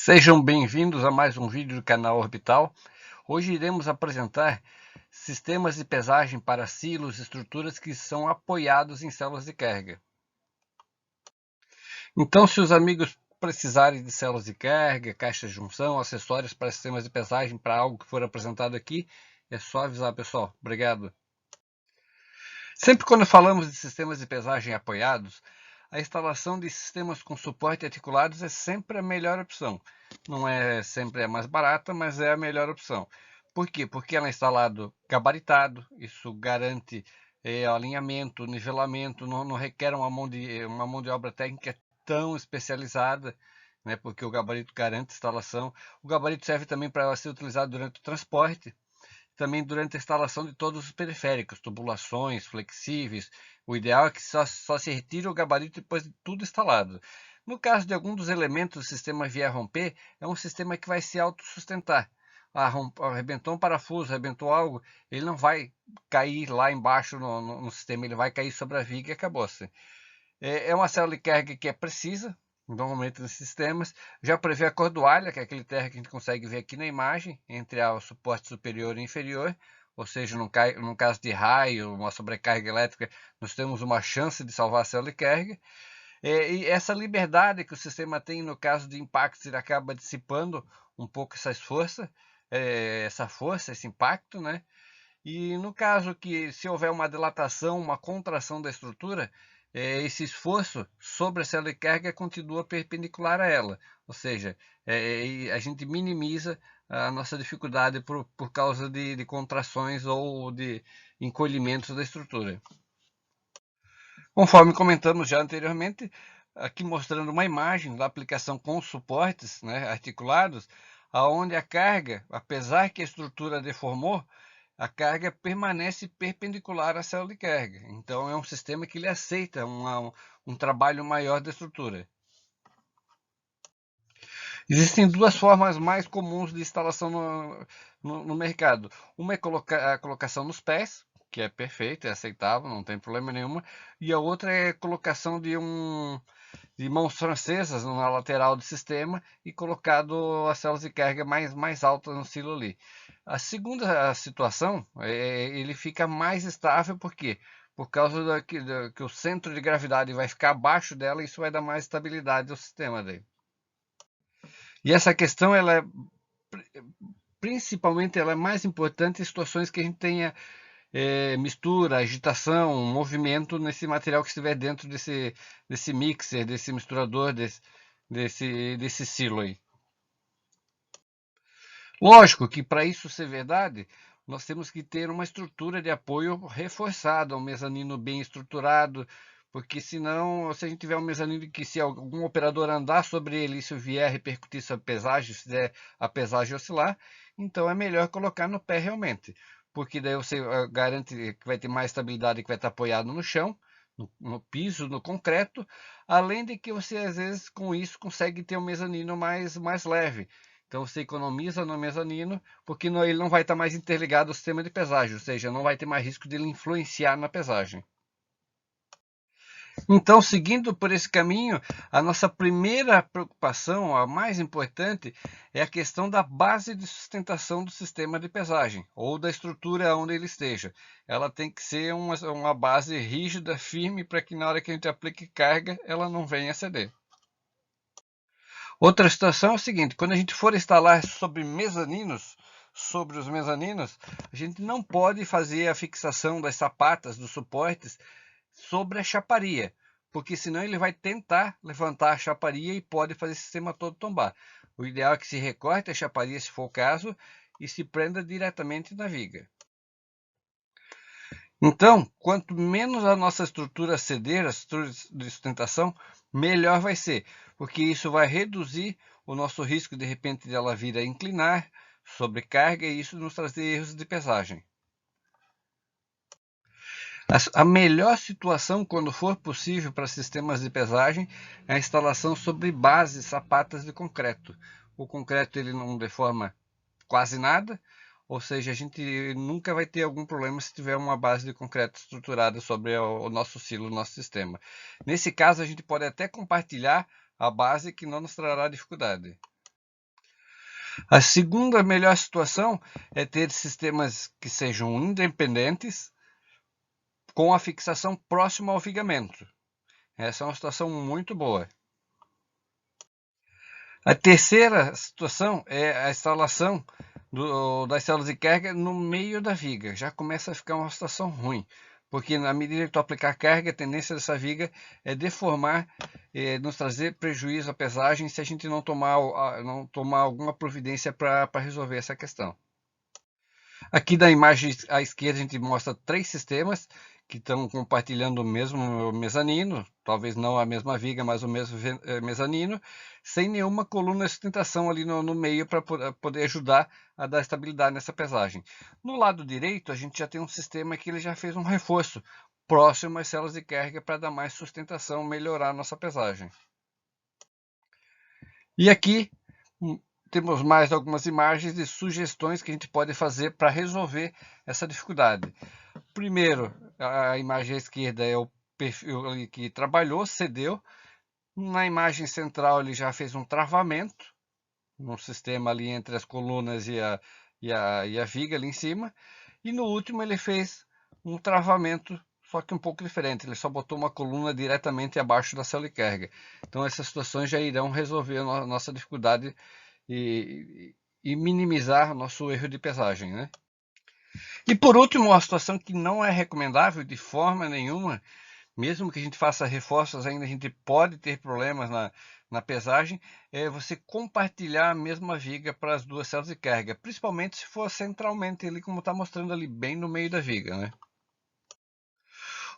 Sejam bem-vindos a mais um vídeo do canal Orbital. Hoje iremos apresentar sistemas de pesagem para silos e estruturas que são apoiados em células de carga. Então, se os amigos precisarem de células de carga, caixas de junção, acessórios para sistemas de pesagem para algo que for apresentado aqui, é só avisar, pessoal. Obrigado. Sempre quando falamos de sistemas de pesagem apoiados, a instalação de sistemas com suporte articulados é sempre a melhor opção. Não é sempre a mais barata, mas é a melhor opção. Por quê? Porque ela é instalado gabaritado, isso garante alinhamento, nivelamento, não requer uma mão de obra técnica tão especializada, né, porque o gabarito garante instalação. O gabarito serve também para ser utilizado durante o transporte, também durante a instalação de todos os periféricos, tubulações, flexíveis. O ideal é que só se retire o gabarito depois de tudo instalado. No caso de algum dos elementos do sistema vier romper, é um sistema que vai se autossustentar. Arrebentou um parafuso, arrebentou algo, ele não vai cair lá embaixo no sistema, ele vai cair sobre a viga e acabou-se. É uma célula de carga que é precisa, normalmente nos sistemas. Já prevê a cordoalha, que é aquele terra que a gente consegue ver aqui na imagem, entre o suporte superior e inferior. Ou seja, no caso de raio, uma sobrecarga elétrica, nós temos uma chance de salvar a célula de carga. E essa liberdade que o sistema tem no caso de impactos, ele acaba dissipando um pouco essa força, esse impacto, né? E no caso que se houver uma dilatação, uma contração da estrutura, esse esforço sobre a célula de carga continua perpendicular a ela, ou seja, a gente minimiza a nossa dificuldade por causa de contrações ou de encolhimentos da estrutura. Conforme comentamos já anteriormente, aqui mostrando uma imagem da aplicação com suportes, né, articulados, aonde a carga, apesar que a estrutura deformou, a carga permanece perpendicular à célula de carga. Então é um sistema que ele aceita um trabalho maior da estrutura. Existem duas formas mais comuns de instalação no mercado. Uma é a colocação nos pés, que é perfeito, é aceitável, não tem problema nenhum. E a outra é a colocação de mãos francesas na lateral do sistema e colocado as células de carga mais altas no silo ali. A segunda situação, ele fica mais estável, por quê? Por causa que o centro de gravidade vai ficar abaixo dela e isso vai dar mais estabilidade ao sistema dele. E essa questão, principalmente, ela é mais importante em situações que a gente tenha mistura, agitação, movimento nesse material que estiver dentro desse mixer, desse misturador, desse silo aí. Lógico que para isso ser verdade, nós temos que ter uma estrutura de apoio reforçada, um mezanino bem estruturado, porque senão, se a gente tiver um mezanino que se algum operador andar sobre ele, isso vier repercutir sobre a pesagem, se der a pesagem oscilar, então é melhor colocar no pé realmente, porque daí você garante que vai ter mais estabilidade, que vai estar apoiado no chão, no piso, no concreto, além de que você às vezes com isso consegue ter um mezanino mais leve. Então você economiza no mezanino, porque ele não vai estar mais interligado ao sistema de pesagem, ou seja, não vai ter mais risco de ele influenciar na pesagem. Então, seguindo por esse caminho, a nossa primeira preocupação, a mais importante, é a questão da base de sustentação do sistema de pesagem, ou da estrutura onde ele esteja. Ela tem que ser uma base rígida, firme, para que na hora que a gente aplique carga, ela não venha a ceder. Outra situação é o seguinte, quando a gente for instalar sobre os mezaninos, a gente não pode fazer a fixação das sapatas, dos suportes, sobre a chaparia, porque senão ele vai tentar levantar a chaparia e pode fazer o sistema todo tombar. O ideal é que se recorte a chaparia, se for o caso, e se prenda diretamente na viga. Então, quanto menos a nossa estrutura ceder, a estrutura de sustentação, melhor vai ser, porque isso vai reduzir o nosso risco de repente de ela vir a inclinar, sobrecarga e isso nos trazer erros de pesagem. A melhor situação, quando for possível para sistemas de pesagem, é a instalação sobre bases sapatas de concreto. O concreto ele não deforma quase nada, ou seja, a gente nunca vai ter algum problema se tiver uma base de concreto estruturada sobre o nosso silo, o nosso sistema. Nesse caso, a gente pode até compartilhar a base que não nos trará dificuldade. A segunda melhor situação é ter sistemas que sejam independentes com a fixação próxima ao vigamento. Essa é uma situação muito boa. A terceira situação é a instalação das células de carga no meio da viga. Já começa a ficar uma situação ruim, porque na medida que tu aplicar carga, a tendência dessa viga é deformar, nos trazer prejuízo à pesagem se a gente não tomar alguma providência para resolver essa questão. Aqui da imagem à esquerda a gente mostra 3 sistemas que estão compartilhando o mesmo mezanino, talvez não a mesma viga, mas o mesmo mezanino, sem nenhuma coluna de sustentação ali no meio para poder ajudar a dar estabilidade nessa pesagem. No lado direito a gente já tem um sistema que ele já fez um reforço próximo às células de carga para dar mais sustentação, melhorar a nossa pesagem. E aqui temos mais algumas imagens de sugestões que a gente pode fazer para resolver essa dificuldade. Primeiro, a imagem à esquerda é o perfil que trabalhou, cedeu. Na imagem central ele já fez um travamento, no sistema ali entre as colunas e a viga ali em cima. E no último ele fez um travamento, só que um pouco diferente. Ele só botou uma coluna diretamente abaixo da célula de carga. Então essas situações já irão resolver a nossa dificuldade e minimizar o nosso erro de pesagem, né? E por último, uma situação que não é recomendável de forma nenhuma, mesmo que a gente faça reforços, ainda a gente pode ter problemas na pesagem, é você compartilhar a mesma viga para as duas células de carga, principalmente se for centralmente ali, como está mostrando ali, bem no meio da viga, né?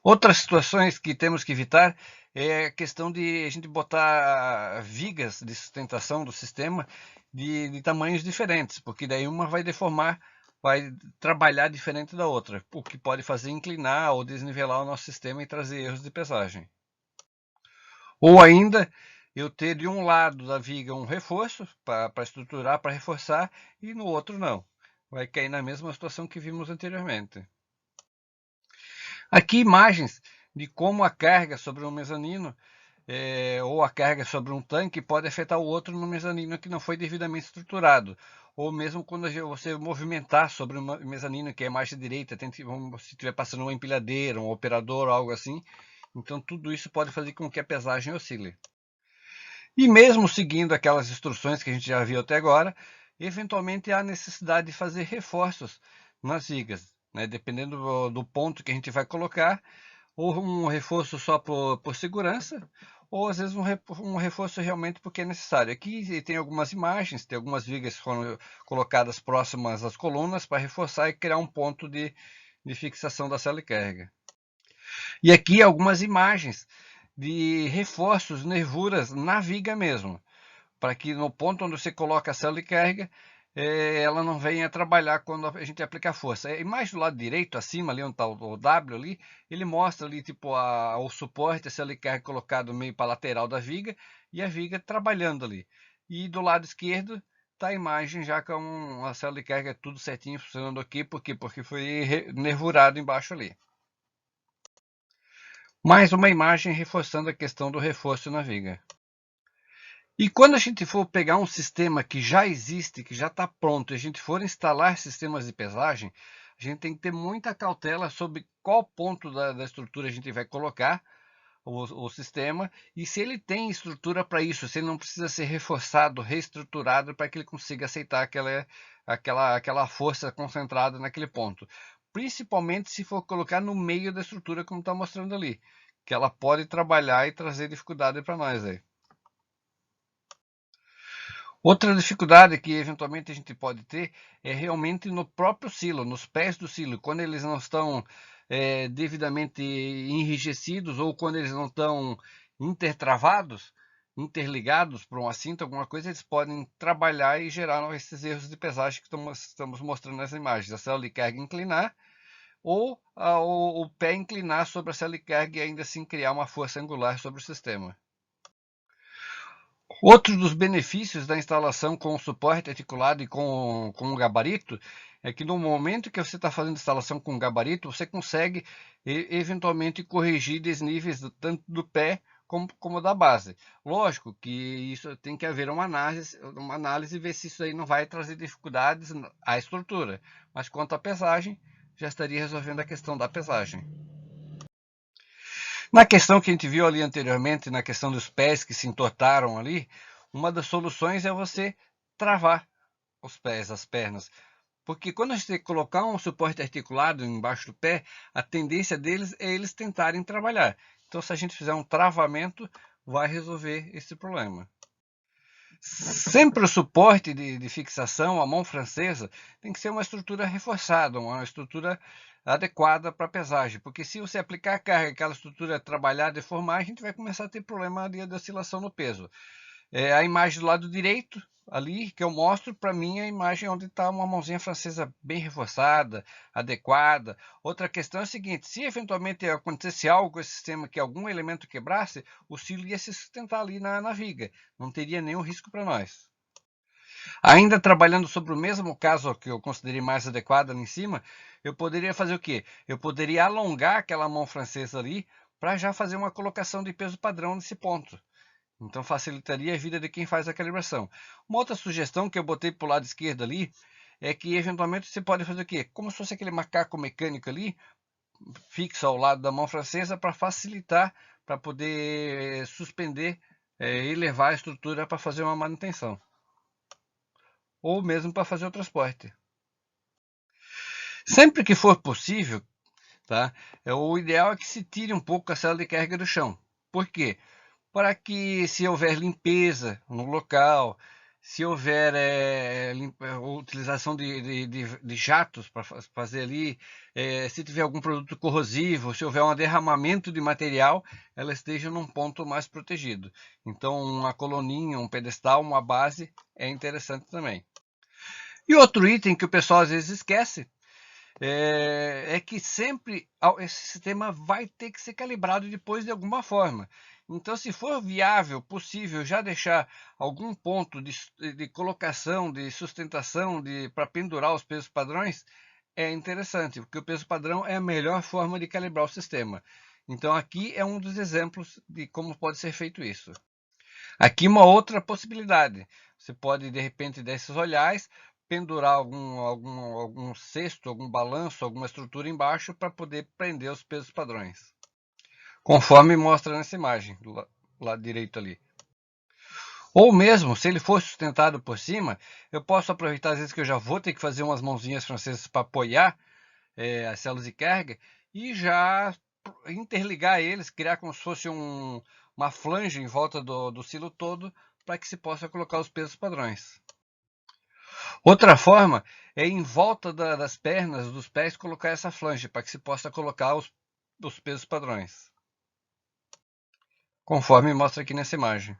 Outras situações que temos que evitar é a questão de a gente botar vigas de sustentação do sistema de tamanhos diferentes, porque daí uma vai deformar, vai trabalhar diferente da outra, o que pode fazer inclinar ou desnivelar o nosso sistema e trazer erros de pesagem. Ou ainda, eu ter de um lado da viga um reforço para estruturar, para reforçar, e no outro não. Vai cair na mesma situação que vimos anteriormente. Aqui imagens de como a carga sobre um mezanino ou a carga sobre um tanque pode afetar o outro no mezanino que não foi devidamente estruturado. Ou mesmo quando você movimentar sobre um mezanino que é a margem direita, se estiver passando uma empilhadeira, um operador ou algo assim. Então tudo isso pode fazer com que a pesagem oscile. E mesmo seguindo aquelas instruções que a gente já viu até agora, eventualmente há necessidade de fazer reforços nas vigas, né? Dependendo do ponto que a gente vai colocar, ou um reforço só por segurança, ou às vezes um reforço realmente porque é necessário. Aqui tem algumas imagens, tem algumas vigas que foram colocadas próximas às colunas para reforçar e criar um ponto de fixação da célula de carga. E aqui algumas imagens de reforços, nervuras na viga mesmo, para que no ponto onde você coloca a célula de carga, ela não venha trabalhar quando a gente aplicar força. A imagem do lado direito, acima, ali onde está o W ali, ele mostra ali tipo o suporte, a célula de carga colocado meio para a lateral da viga e a viga trabalhando ali. E do lado esquerdo está a imagem já com a célula de carga tudo certinho funcionando aqui, por quê? Porque foi nervurado embaixo ali. Mais uma imagem reforçando a questão do reforço na viga. E quando a gente for pegar um sistema que já existe, que já está pronto, e a gente for instalar sistemas de pesagem, a gente tem que ter muita cautela sobre qual ponto da estrutura a gente vai colocar o sistema e se ele tem estrutura para isso, se ele não precisa ser reforçado, reestruturado para que ele consiga aceitar aquela força concentrada naquele ponto. Principalmente se for colocar no meio da estrutura, como está mostrando ali, que ela pode trabalhar e trazer dificuldade para nós aí. Outra dificuldade que eventualmente a gente pode ter é realmente no próprio silo, nos pés do silo, quando eles não estão devidamente enrijecidos ou quando eles não estão intertravados, interligados por uma cinta, alguma coisa, eles podem trabalhar e gerar esses erros de pesagem que estamos mostrando nas imagens. A célula de carga inclinar ou o pé inclinar sobre a célula de carga e ainda assim criar uma força angular sobre o sistema. Outro dos benefícios da instalação com suporte articulado e com o gabarito é que no momento que você está fazendo instalação com gabarito, você consegue eventualmente corrigir desníveis tanto do pé como da base. Lógico que isso tem que haver uma análise e ver se isso aí não vai trazer dificuldades à estrutura. Mas quanto à pesagem, já estaria resolvendo a questão da pesagem. Na questão que a gente viu ali anteriormente, na questão dos pés que se entortaram ali, uma das soluções é você travar os pés, as pernas. Porque quando a gente colocar um suporte articulado embaixo do pé, a tendência deles é eles tentarem trabalhar. Então, se a gente fizer um travamento, vai resolver esse problema. Sempre o suporte de fixação, a mão francesa, tem que ser uma estrutura reforçada, uma estrutura adequada para a pesagem. Porque se você aplicar a carga, aquela estrutura trabalhar, deformar, a gente vai começar a ter problema de oscilação no peso. A imagem do lado direito, ali, que eu mostro, para mim, a imagem onde está uma mãozinha francesa bem reforçada, adequada. Outra questão é a seguinte: se eventualmente acontecesse algo com esse sistema, que algum elemento quebrasse, o silo ia se sustentar ali na viga. Não teria nenhum risco para nós. Ainda trabalhando sobre o mesmo caso que eu considerei mais adequado ali em cima, eu poderia fazer o quê? Eu poderia alongar aquela mão francesa ali para já fazer uma colocação de peso padrão nesse ponto. Então facilitaria a vida de quem faz a calibração. Uma outra sugestão que eu botei para o lado esquerdo ali é que eventualmente você pode fazer o quê? Como se fosse aquele macaco mecânico ali, fixo ao lado da mão francesa para facilitar, para poder suspender e levar a estrutura para fazer uma manutenção. Ou mesmo para fazer o transporte. Sempre que for possível, tá? O ideal é que se tire um pouco a cela de carga do chão. Por quê? Para que, se houver limpeza no local, se houver utilização de jatos para fazer ali, se tiver algum produto corrosivo, se houver um derramamento de material, ela esteja num ponto mais protegido. Então, uma coluninha, um pedestal, uma base é interessante também. E outro item que o pessoal às vezes esquece é que sempre esse sistema vai ter que ser calibrado depois de alguma forma. Então, se for viável, possível, já deixar algum ponto de colocação, de sustentação, para pendurar os pesos padrões, é interessante, porque o peso padrão é a melhor forma de calibrar o sistema. Então, aqui é um dos exemplos de como pode ser feito isso. Aqui uma outra possibilidade. Você pode, de repente, desses olhares, pendurar algum cesto, algum balanço, alguma estrutura embaixo para poder prender os pesos padrões. Conforme mostra nessa imagem, do lado direito ali. Ou mesmo, se ele for sustentado por cima, eu posso aproveitar às vezes que eu já vou ter que fazer umas mãozinhas francesas para apoiar as células de carga e já interligar eles, criar como se fosse uma flange em volta do silo todo para que se possa colocar os pesos padrões. Outra forma é em volta das pernas, dos pés, colocar essa flange para que se possa colocar os pesos padrões, conforme mostra aqui nessa imagem.